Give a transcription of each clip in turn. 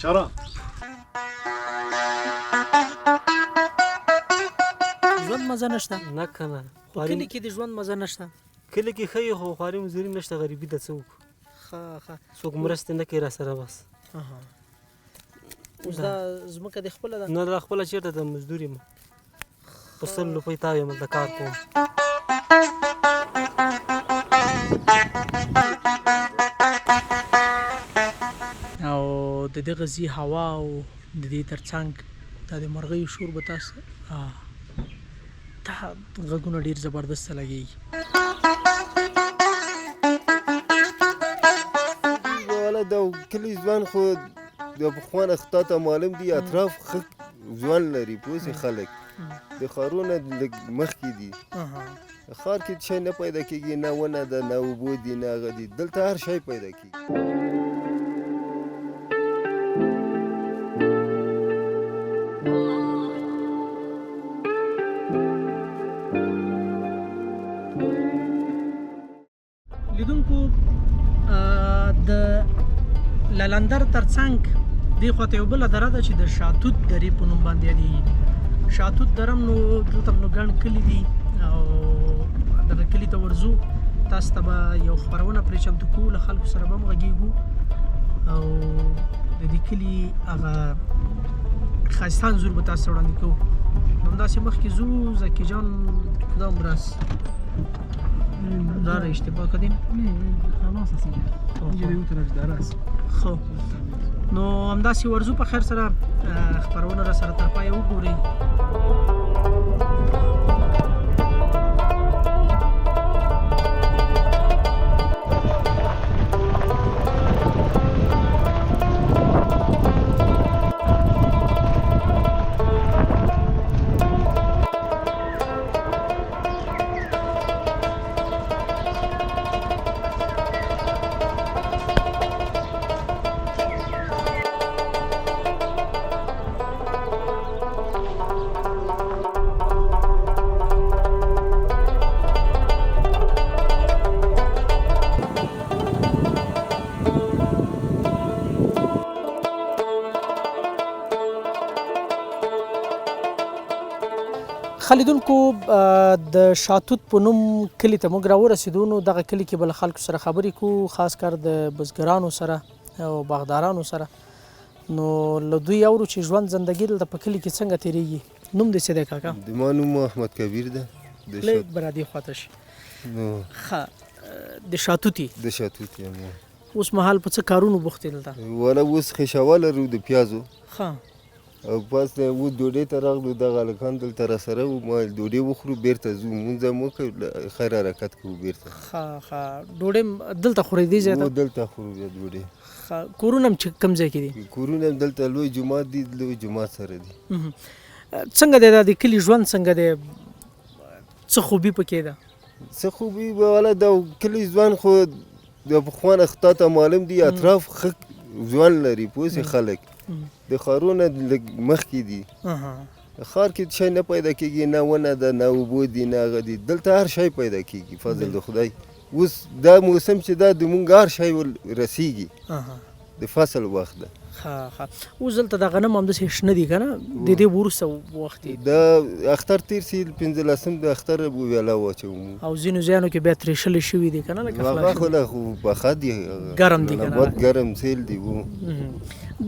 چرا؟ ژوند مزه نشته؟ نه کنه خو کلي کې د ژوند مزه نشته. کله کې ښه خو خواري مزدوري نشته، غریبي ده. څوک څوک مرستې نه کوي را سره. بس اوس دا ځمکه د خپله ده؟ نه دا خپله چېرته د مزدور یم، په 100 روپۍ تاو یم، هلته کار کوم. او د دغه ځي هوا او د دې ترڅنګ دا د مرغیو شور به تاسو دا غږونه ډېر زبردسته لګېږي. والا د کلي ځوان خو د پخوا نه تا ته معلوم دي اطراف ښه ژوند لري، پوه شې. خلک د ښارونه لږ مخکې دي. ښار کې شی نه پیدا کېږي، نه ونه ده، نه اوبه دي، نه هغه دي. دلته هر شی پیدا کېږي. لیدونکو د لالندر ترڅنګ دې خواته یو بله دره ده چې د شاتوت درې په نوم باندې یادېږي. شاتوت دره هم نو دلته نو ګڼ کلي دي او دغه کلي ته ورځو. تاسو ته به یو خپرونه پرې چمتو کوو، له خلکو سره به هم غږېږو او د دې کلي هغه ښایسته انځور به تاسو ته وړاندې کوو. نو همداسې مخکې ځو زکي جان کدام راست داره اشتباه کردیم؟ نه خلاص هستی اینجا دیو طرف داره است. خب نو همداسې ورځو په خیر سره خپرونه را سره تر پایه وګورئ. خلیدونکو د شاتوت په نوم کلي ته موږ راورسېدو. نو دغه کلي کې به له خلکو سره خبرې کوو، خاص کر د بزګرانو سره او باغدارانو سره. نو له دوی اورو چې ژوند زندګي دلته په کلي کې څنګه تېرېږي. نوم دې څه دی کاکا؟ زما نوم احمد کبیر ده. لږ به را دې خواته شي. ښه د شاتوتي د شاتوت یم. اوس مهال په څه کارونو بوخت یې دلته؟ والا اوس خیشاوه لرو د پیازو. ښه او پس اوس ډوډۍ ته راغلو. دغه هلکان دلته راسره وو. ما ډوډۍ وخورو بېرته ځو، لمونځ هم وکړو، خیر حرکت کوو بېرته. ښه ښه ډوډۍ دلته خورئ دې ځای ته؟ دلته خورو بیا ډوډۍ. ښه کورونه هم چې کوم ځای کې دي؟ کورونه هم دلته لوی جومات دي، لوی جومات سره دي. څنګه دی دا د کلي ژوند څنګه دی؟ څه خوبي پکې ده؟ څه خوبي به والا د کلي ژوند خو د پخوا نه تا ته معلوم دي اطراف ښه ژوند لري، پوه شې. خلک د ښارونه لږ مخکې دي. ښار کې شی نه پیدا کېږي، نه ونه ده، نه اوبه دي، نه هغه دي. دلته هر شی پیدا کېږي فضل د خدای. اوس دا موسم چې دا د مونږ هر شی رسیږي، د فصل وخت ده. ښه ښه اوس دلته د غنم همداسې شنه دي که نه؟ د دې وروسته وخت دی د اختر تېر سي 15 د اختر ویاله واچوو او ځینو ځایانو کې بیا ترېشلې شوي دي که نه؟ لکه هغه خو لا خو پخه دي، ګرم دي که نه؟ ګرم سیل دي.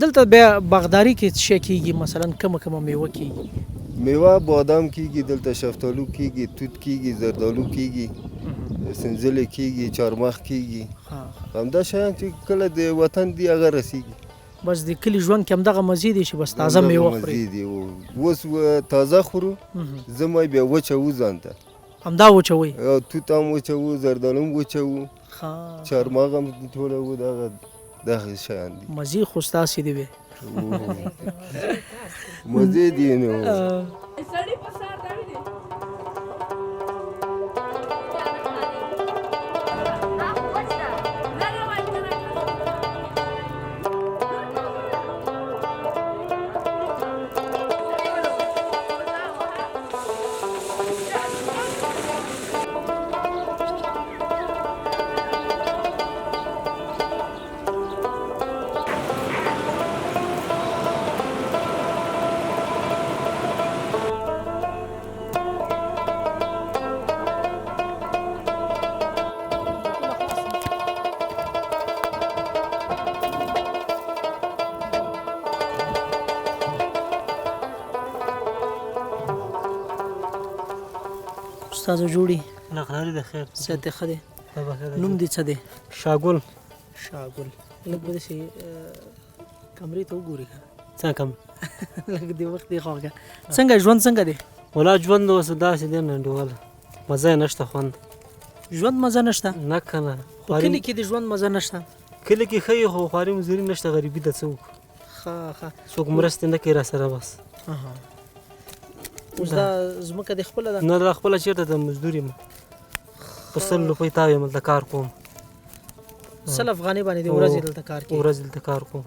دلته بیا باغداري کې څه شی کېږي؟ مثلا کومه میوه کېږي؟ میوه بادام کېږي دلته، شفتالو کېږي، توت کېږي، زردالو کېږي، سنځلې کېږي، چارمغ کېږي. همدا شیان چې کله د وطن دی هغه رسیږي. بس د کلي ژوند کې همدغه مزې دي چې بس تازه میوه خورئ؟ اوس تازه خورو، زمی بیا وچوو ځان ته. همدا وچوئ؟ توت هم وچوو، زردالو هم وچوو، چارمغ هم ټولوو. دغه شیان دي. مزې خو ستاسې دي وې. مزې دي نو. تاسو جوړي لغړی د خیر صحت ښه دی نوم نوم دې څه دی شاګل شاګل لږ به داسې کمرې ته وګوري که څنګه کم لږ دې وخت دی خواږه څنګه ژوند څنګه دی ولا ژوند اوس داسې دی نه انډیواله مزه یې نشته خوند ژوند مزه نشته نه که نه خو کلي کې د ژوند مزه نشته کلي کې ښه یي خو خواري مزدوري نشته غریبي ده څه وکړو ښه څوک مرستې نه کوي راسره بس اوس دا ځمکه دې خپله ده نه دا خپله چېرته د مزدور یم په 100 روپۍ تاو یم دلته کار کوم 100 افغانۍ باندې د ورځې دلته کار کوي ورځې دلته کار کوم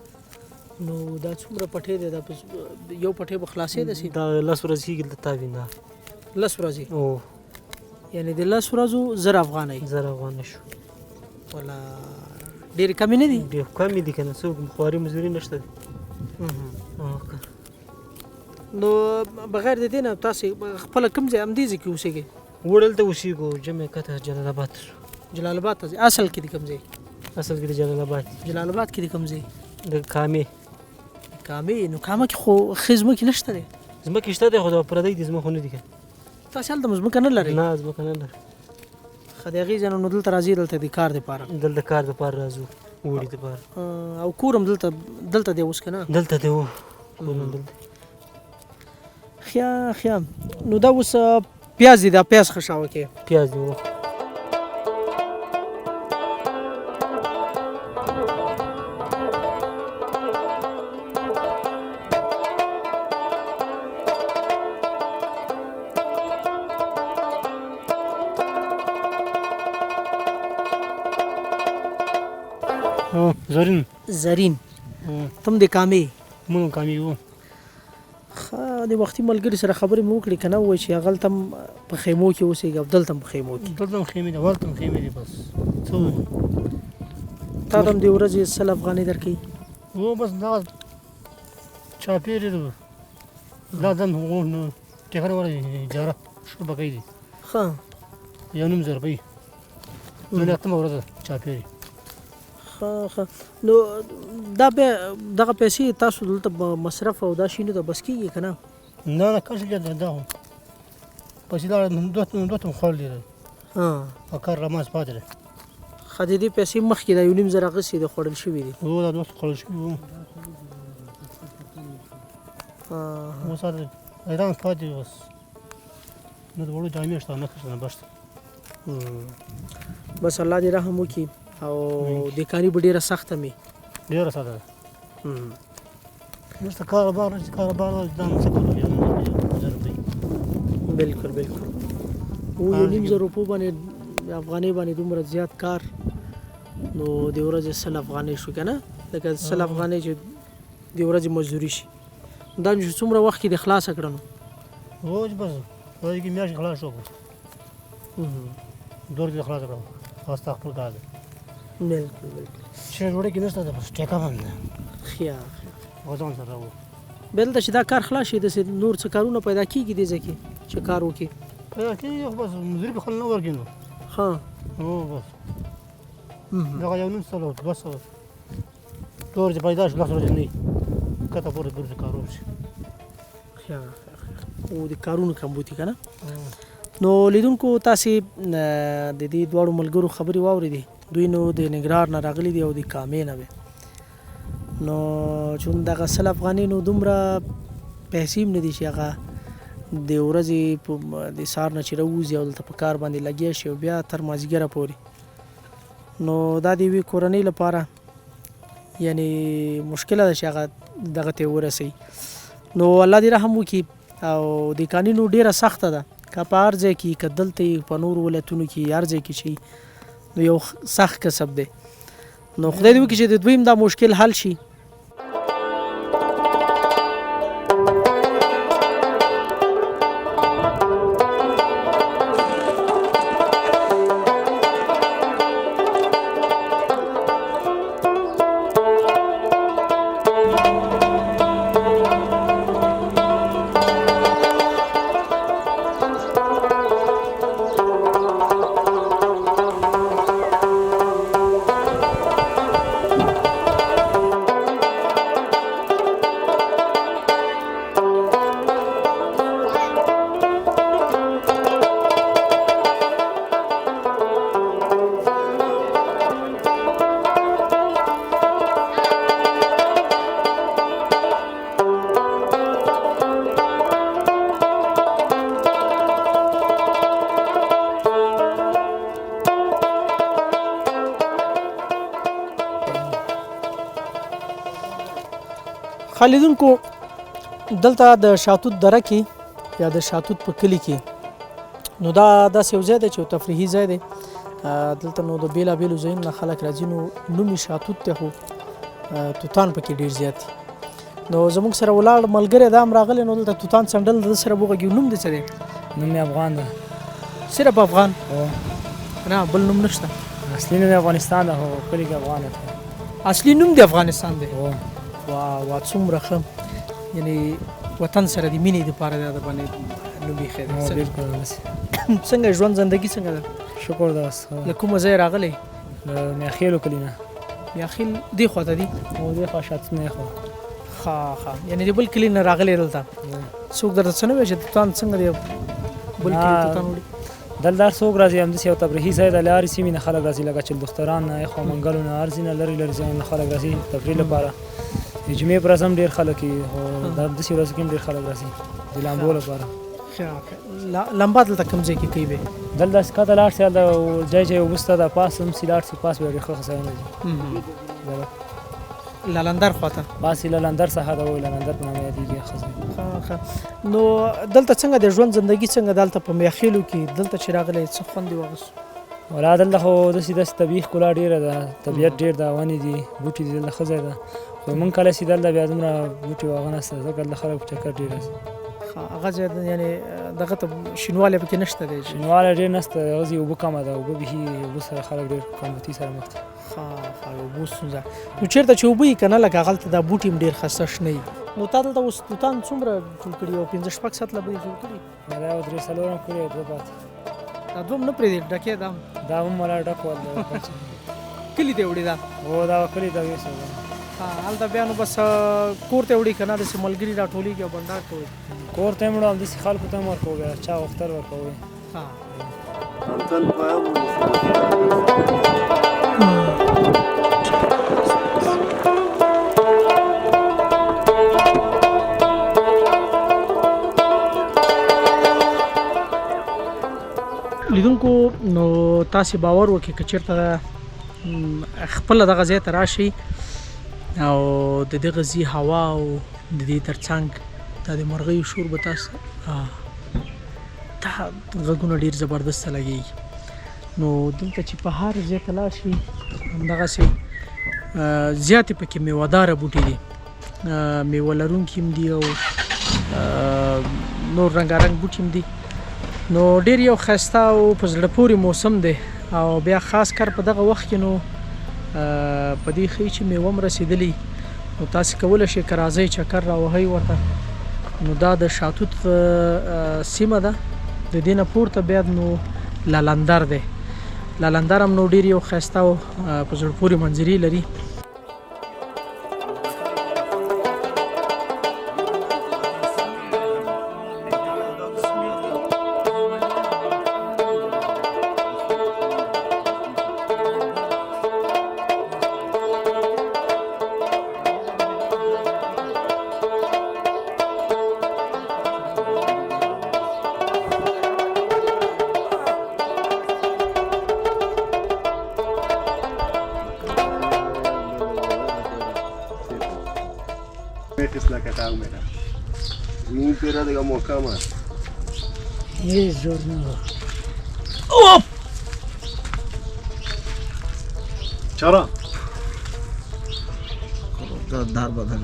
نو دا څومره پټې دی دا یو پټې به خلاصېدسي دا 10 ورځې کېږي دلته تاوي نه 10 ورځې او یعنې د 10 ورځو 1000 افغانۍ 1000 افغانۍ شو ولا ډېرې کمې نه دي ډېر کمې دي که نه څوک خواري مزدوري نشته دی نو بغیر د دې نه تاسې خپله کوم ځای همدې ځای کې اوسېږئ وړلته اوسېږو جمع کته جلال آباد ته شو جلال آباد ته ځئ اصل کې د کوم ځای اصل کې د جلال آباد جلال آباد کې د کوم ځای د کامې کامې نو کامه کې خو ښې ځمکې نشته دی ځمکې شته دی خو د پردۍ دي ځمکې خو نه دي که تاسې هلته ځمکه نه لرئ نه ځمکه نه لري ښه د هغې ځای نه نو دلته راځئ دلته د کار دپاره دلته کار دپاره راځو وړي دپاره او کور هم دلته دی اوس که نه دلته دی و کور هم دلته ښه نو دا اوس پیاز دی دا پیاز خښاوه کې پیاز دی و زرین تم د کامې مونږ کامې وو ښه د وختي ملګري سره خبرې مې وکړې که نه ووایي چې هغلته هم په خیمو کې اوسېږي او دلته هم په خیمو کې دلته هم خیمې دي ورته هم خیمې دي بس څه تا ته هم د ورځې 100 افغانۍ درکوي و بس دغه چاپېرې ده دا دم ټیکر ولا اجاره شو بقۍ دي ښه 9,000 روپۍ نن اتمه ورځ ده چاپېرې ښه نو دا بیا دغه پیسې تاسو دلته مصرف او دا شي نو ته بس کېږي که نه نه کش ده دا خو پیسې دا دوه ته خوړلې ده او کار راماز پاتې ده ښه د دې پیسې مخکې دا 9,000 اخیستې د خوړل شوي دي هو دا دوه خوړل شوي وو اوس ایران پاتې اوس نو د وړو جامې شته نه کښته نه بشته بس الله دې رحم وکړي او د کاري به ډېره سخته مې ډېره سخته ده نشته کاروبار نشته کاروبار دا څه کوو بالکل 9,000 روپو باندې افغانۍ باندې دومره زیات کار نو د ورځې 100 افغانۍ شو که نه لکه 100 افغانۍ چې د ورځې مزدوري شي دا چې څومره وخت کې د خلاصه کړه نو روز بس ورځې کې میاشت خلاص شو 2 ورځې خلاصه کړم خاصه خپل کار دی بالکل چې ډوډۍ کې نشته ده بس ټیکه باندې ښه وځان سره راوړو بیا دلته چې دا کار خلاص شي داسې نور څه کارونه پیدا کېږي دې ځای کې چې کار وکړي پیدا کېږي خو بس مزدوري به خلک نه ورکوي نو ښه هو بس دغه 9,000 بس 2 ورځې پیدا شي 10 ورځې نه وي کته پورې ګرځي کار وشي او د کارونو کمبودي که نه نو لیدونکو تاسې د دې دواړو ملګرو خبرې واورېدې دوی نو د ننګرهار نه راغلي دي او د کامې نه وې نو چون دغه 100 افغانۍ نو دومره پیسې هم نه دي چې هغه د ورځې د سهار نه چې راووځي او دلته په کار باندې لګیا شي او بیا تر مازدیګره پورې نو دا د یوې کورنۍ لپاره یعنې مشکله ده چې هغه دغه ته ورسوي نو الله دې رحم وکړي او د کاني نو ډېره سخته ده که په هر ځای کې که دلته په نورو ولایتونو کې هر ځای کې شي نو یو سخت کسب دی نو خدای دې وکړي چې د دوی هم دا مشکل حل شي خالدونکو دلته د شاتوت دره کې یا د شاتوت په کلي کې نو دا داسې یو ځای دی چې یو تفریحي ځای دی. دلته نو د بیلابیلو ځایونو نه خلک راځي نو نوم یې شاتوت دی خو توتان پکې ډېر زیات دي. نو زموږ سره ولاړ ملګری دا هم راغلی نو دلته توتان څنډل د سره وغږي. نوم دې څه دی؟ نوم یې افغان ده. صرف افغان؟ نه بل نوم نشته؟ اصلي نوم افغانستان ده خو کلي کې افغان ده. اصلي نوم د افغانستان دی؟ وا څومره ښه، یعنی وطن سره د مینې دپاره دا د باندې نوم ایښی دی. څنګه ژوند زندګي څنګه ده؟ شکر ده. له کومه ځای راغلی؟ له میاخیلو کلي نه. میاخیل دې خوا ته دي؟ دې خوا شاتوت نه خوا. ښه یعنې د بل کلي نه راغلی دلته. څوک درته څه نه وایي چې توتان څنګه دی بل کلي توتان وړي؟ دلته هر څوک راځي، همداسې یو تفریحي ځای ده. له هرې سیمې نه خلک راځي، لکه چلدختران نه، خوا منګلو نه، هر ځای نه لرې لرې ځایونو نه خلک راځي تفریح لپاره. د جمعې په ورځ هم ډېر خلک وي، خو داسې ورځو کې هم ډېر خلک راځي د لامبو لپاره. لمبا دلته کوم ځای کې کوي به؟ دلته ښکته لاړ شي، هلته ځای چې اوبه شته ده، پاس هم سي لاړ شي، پاس بیا ډېر ښه ځایونه دي. لالندر خواته؟ پاس یې لالندر څخه ده، لالندر په نامه یادېږي ښه ځای. نو دلته څنګه د ژوند زندګي څنګه دلته په میاخیلو کې دلته چې راغلی څه خوند یې واغوست؟ ولا دلته خو داسې طبیعي ښکلا ډېره ده، طبیعت ډېر ده، ونې دي، بوټي دي، دلته ښه ځای ده. خو موږ کله چې دلته بیا دومره بوټي واغه نشته، ځکه دلته خلک په چکر ډېر راځي. هغه ځای یعنې دغه ته شینوالی پکې نشته دی؟ شینوالی ډېر نشته، هغه ځای اوبه کمه ده، اوبه بیخي اوبه سره خلک ډېر کمبودي سره مخ دي. اوبو ستونزه. نو چېرته چې اوبه وي که نه لکه هغلته دا بوټي هم ډېر ښایسته شنه وي. نو تا دلته اوس توتان څومره ټول کړي؟ یو 5-6 سطله به یې ټول کړي؟ دا یو 3-4 هم کړي، 2 پاتې. دا 2 هم نه پرېږدي ډکې دا هم ولا ډک ول کلي ته وړي دا؟ هو دا کلي ته ویسه ده. هلته بیا نو بس کور ته وړي که نه داسې ملګري راټولېږي او بنډار کوئ؟ کور ته یې وړو، همداسې خلکو ته هم ورکوو، بیا چا غوښتل ورکوو. لیدونکو نو تاسې باور وکړئ که چېرته خپله دغه ځای ته راشئ او د دغه ځای هوا او د دې ترڅنګ دا د مرغیو شور به تاسو دا غږونه ډېر زبردسته لګېږي. نو دلته چې په هر ځای ته لاړ شي همدغسې زیاتې پکې میوهداره بوټي دي، میوه لرونکي هم دي او نور رنګارنګ بوټي هم دي. نو ډېر یو ښایسته او په زړه پورې موسم دی او بیا خاص کار په دغه وخت کې نو په دې ښیي چې میوه هم رسېدلي. نو تاسې کولی شئ که راځئ چکر راوهئ ورته. نو دا د شاتوت سیمه ده، د دې نه پورته بیا نو لالندر دی. لالندر هم نو ډېر یو ښایسته او په زړه پورې منظرې لري. چرا؟ دار بدل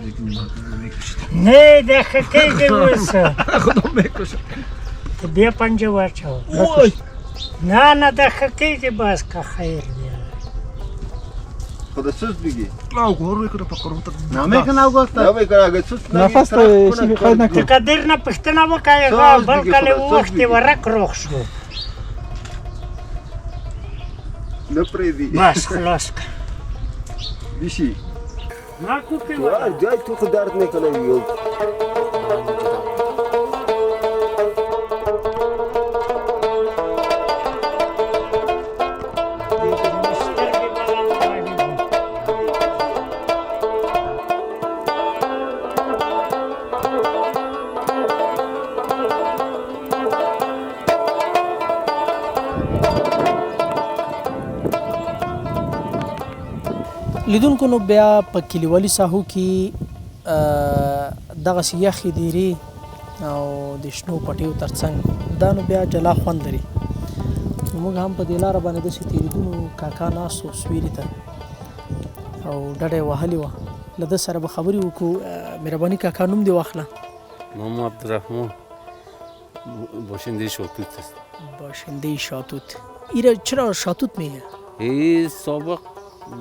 میکشید. نه ده خیلی واسه. خودم میکشم. بیا پنجه ورچه. نه ده خیلی باز که خیر بیا. خدا سوز بگی. آو گور میکنه پکرم تا. نمیکنه او گفت. نمیکنه اگه سوز نفس ته شي خیر نه کوي. تقدیر نه پښتنه وکای بل کله وخت ورک روغ شو. نه پریدي. بس خلاص. بیشی. نه کوپی وای جای تو خود درد میکنه یو. لیدونکو نو بیا په کلیوالي ساحو کې دغسې یخې دیرې او د شنو پټیو ترڅنګ دا نو بیا جلا خوند لري. نو موږ هم په دې لاره باندې داسې تېرېدو نو کاکا ناست و سویري ته او ډډه یې وهلې وه. له ده سره به خبرې وکړو. مهرباني کاکا نوم دې واخله. نام عبدالرحمن باشنده شاتوت است. باشنده شاتوت. ایره چرا شاتوت میگه؟ این سابق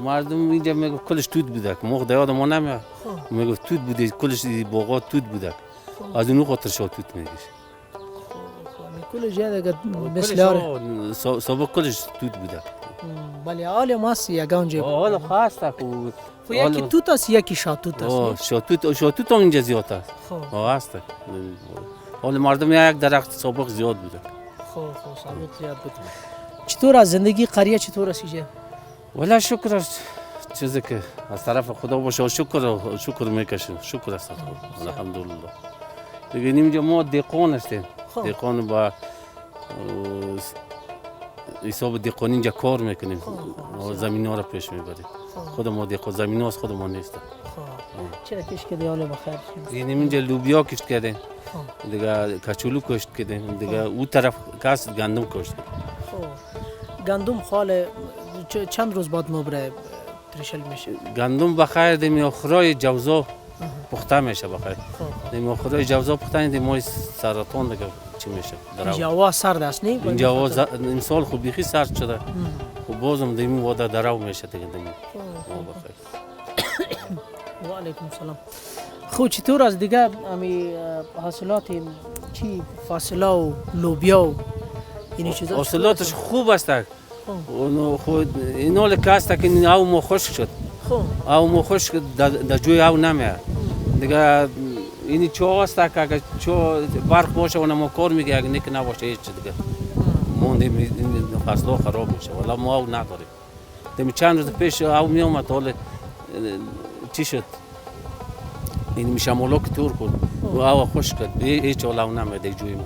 مردم اینجا میگفت کلش توت بوده که موقع یاد ما نمیاد میگفت توت بوده کلش باغات توت بوده از اون خاطر شاتوت میگه. کلش یاد مثل آره سابق کلش توت بوده. بله حال ماست یگانجا حالا خسته خو یکی توت است یکی شاتوت است. شاتوت هم اینجا زیاد است. هست. حال مردم یک درخت سابق زیاد بوده. سابق زیاد بود. چطور از زندگی قریه چطور است اینجا؟ ولی شکر است چیزی که از طرف خدا باشه شکر میکشیم. شکر است الحمدلله. دیگه اینجا ما دهقان هستیم. دهقان با حساب دهقانی اینجا کار میکنیم. زمین ها را پیش میبریم. خود ما دهقان زمین هاست خود ما نیست. چرا کشت کردی حالا بخیر؟ اینجا لوبیا کشت کردیم. دیگه کچولو کشت کردیم. دیگه اون طرف کاس گندم کشت. گندم خال چند روز بعد مبره ترشل میشه؟ گندم بخیر دمی آخرای جوزا پخته میشه بخیر. دمی آخرای جوزا پخته دمی مای سرطان دیگه چی میشه؟ اینجا هوا سرد است نه؟ اینجا هوا امسال خوب بیخی سرد شده. خب بازم دمی وادا درو میشه دیگه دمی. بخیر. و علیکم سلام. خب چطور از دیگه امی حاصلات چی فاصله و لوبیا و اینی چیزا؟ حاصلاتش خوب است. خود اینا لکاسته که او ما خشک شد. او ما خشک در جوی او نمیاد. دیگه اینی چو است که اگه چو برق باشه و ما کار میگه اگه نیک نباشه هیچ دیگه موندیم این فصل خراب میشه. ولی ما او نداریم. دمی چند روز پیش او میومد حال چی شد؟ این میشه مولک تور کن و او خشک کرد. هیچ حال او نمیاد جوی ما.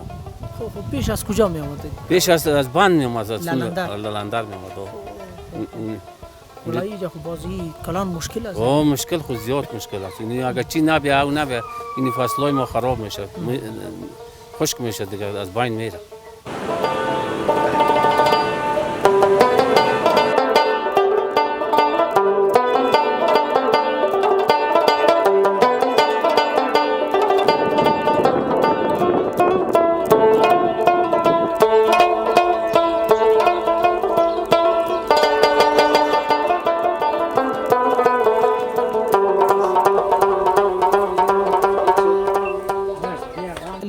خب پیش از کجا می آمده؟ پیش از بند می آمد. لالندر می آمد. ولی اینجا خب بازی کلان مشکل است. مشکل خود زیاد مشکل است. یعنی اگر چی نبیه او نبیه این فصلای ما خراب میشه. خشک میشه دیگه از بین میره.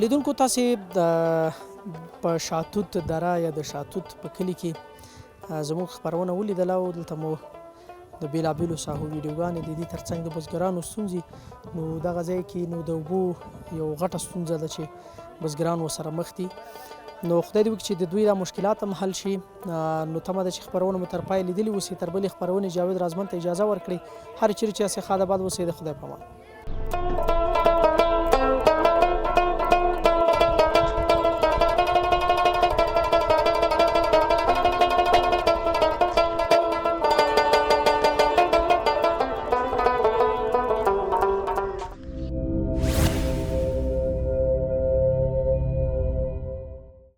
لیدونکو تاسې په شاتوت دره یا د شاتوت په کلي کې زموږ خپرونه ولیدله او دلته مو د بېلابېلو ساحو ویډیوګانې د دې ترڅنګ د بزګرانو ستونزې نو دغه ځای کې نو د اوبو یو غټه ستونزه ده چې بزګران ورسره مخ دي. نو خدای دې وکړي چې د دوی دا مشکلات هم حل شي. نو تمه ده چې خپرونه مو تر پای لیدلې اوسي. تر بلې خپرونې جاوید رازمن ته اجازه ورکړئ. هر چیرې چې اسې خاد آباد اوسئ د خدای په امان.